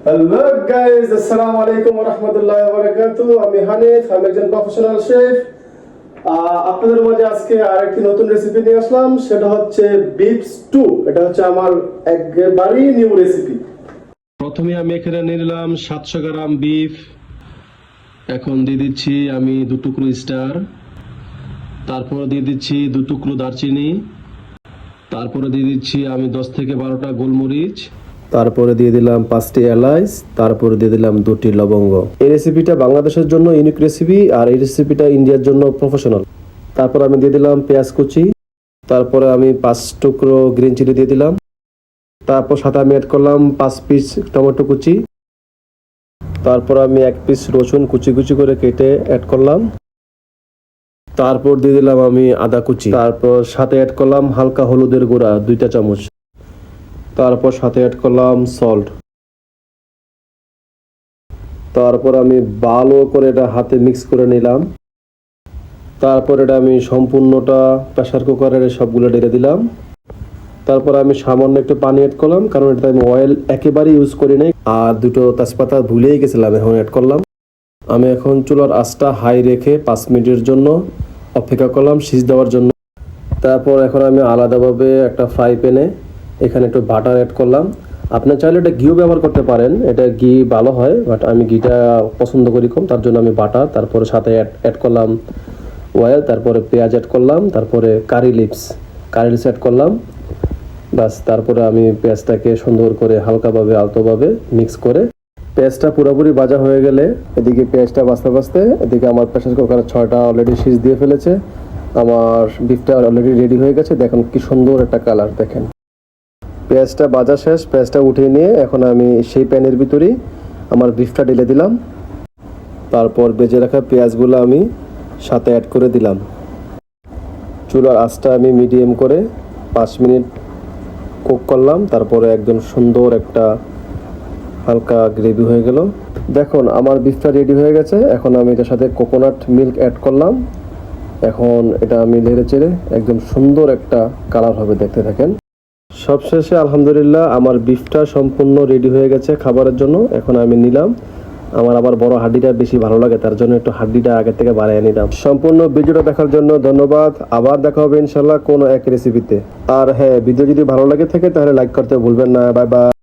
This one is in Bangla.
হ্যালো গাইস, আসসালামু আলাইকুম ওয়া রাহমাতুল্লাহি ওয়া বারাকাতুহু। আমি হানিফ, আমি একজন প্রফেশনাল শেফ। আপনাদের মাঝে আজকে আরেকটি নতুন রেসিপি নিয়ে আসলাম, সেটা হচ্ছে বিফ স্টু। এটা হচ্ছে আমার একেবারেই নিউ রেসিপি। প্রথমে আমি এখানে নিয়ে নিলাম 700 গ্রাম বিফ। এখন দিয়ে দিচ্ছি আমি 2 টুকরো স্টার, তারপর দিয়ে দিচ্ছি 2 টুকরো দারচিনি, তারপরে দিয়ে দিচ্ছি আমি 10 থেকে 12টা গোলমরিচ, তারপরে দিয়ে দিলাম 5টি এলাচ, তারপরে দিয়ে দিলাম 2টি লবঙ্গ। এই রেসিপিটা বাংলাদেশের জন্য ইউনিক রেসিপি, আর এই রেসিপিটা ইন্ডিয়ার জন্য প্রফেশনাল। তারপর আমি দিয়ে দিলাম পেঁয়াজ কুচি, তারপরে আমি 5 টুকরো গ্রিন চিলি দিয়ে দিলাম, তারপর সাথে আমি অ্যাড করলাম 5 পিস টমেটো কুচি, তারপর আমি 1 পিস রসুন কুচি কুচি করে কেটে অ্যাড করলাম, তারপর দিয়ে দিলাম আমি আদা কুচি, তারপর সাথে অ্যাড করলাম হালকা হলুদের গুঁড়া 2টা চামচ, তারপর সাথে অ্যাড করলাম সল্ট। তারপর আমি ভালো করে এটা হাতে মিক্স করে নিলাম। তারপর এটা আমি সম্পূর্ণটা প্রেসার কুকারের সবগুলো ঢেলে দিলাম। তারপর আমি সামান্য একটু পানি অ্যাড করলাম, কারণ এটা আমি অয়েল একেবারেই ইউজ করি নাই, আর 2টো তেজপাতা ভুলেই গেছিলাম, এখন অ্যাড করলাম। আমি এখন চুলার আঁচটা হাই রেখে 5 মিনিটের জন্য অপেক্ষা করলাম সিজ দেওয়ার জন্য। তারপর এখন আমি আলাদাভাবে একটা ফ্রাই প্যানে এখানে একটু বাটার অ্যাড করলাম। আপনি চাইলে এটা ঘিও ব্যবহার করতে পারেন, এটা ঘি ভালো হয়, বাট আমি ঘিটা পছন্দ করি কম, তার জন্য আমি বাটার, তারপরে সাথে অ্যাড করলাম অয়েল, তারপরে পেঁয়াজ অ্যাড করলাম, তারপরে কারি লিভস অ্যাড করলাম। বাস, তারপরে আমি পেঁয়াজটাকে সুন্দর করে হালকাভাবে আলতোভাবে মিক্স করে পেঁয়াজটা পুরোপুরি ভাজা হয়ে গেলে, এদিকে পেঁয়াজটা বাঁচতে বাঁচতে এদিকে আমার প্রেসার কুকার 6টা অলরেডি সিজ দিয়ে ফেলেছে। আমার বিফটা অলরেডি রেডি হয়ে গেছে, দেখুন কি সুন্দর একটা কালার। দেখেন পেঁয়াজটা ভাজা শেষ, পেঁয়াজটা উঠিয়ে নিয়ে এখন আমি সেই প্যানের ভিতরেই আমার বিফটা ঢেলে দিলাম। তারপর ভেজে রাখা পেঁয়াজগুলো আমি সাথে অ্যাড করে দিলাম। চুলার আঁচটা আমি মিডিয়াম করে 5 মিনিট কুক করলাম, তারপরে একদম সুন্দর একটা হালকা গ্রেভি হয়ে গেল। দেখুন আমার বিফটা রেডি হয়ে গেছে। এখন আমি এটার সাথে কোকোনাট মিল্ক অ্যাড করলাম। এখন এটা আমি নেড়ে চেড়ে একদম সুন্দর একটা কালার হবে, দেখতে থাকেন। সবশেষে আলহামদুলিল্লাহ আমার বিফটা সম্পূর্ণ রেডি হয়ে গেছে খাবারের জন্য। এখন আমি নিলাম, আমার আবার বড় হাড্ডিটা বেশি ভালো লাগে, তার জন্য একটু হাড্ডিটা আগে থেকে বাড়িয়ে নিলাম। সম্পূর্ণ ভিডিওটা দেখার জন্য ধন্যবাদ। আবার দেখা হবে ইনশাল্লাহ কোনো এক রেসিপিতে। আর হ্যাঁ, ভিডিও যদি ভালো লাগে থাকে তাহলে লাইক করতে ভুলবেন না। Bye bye.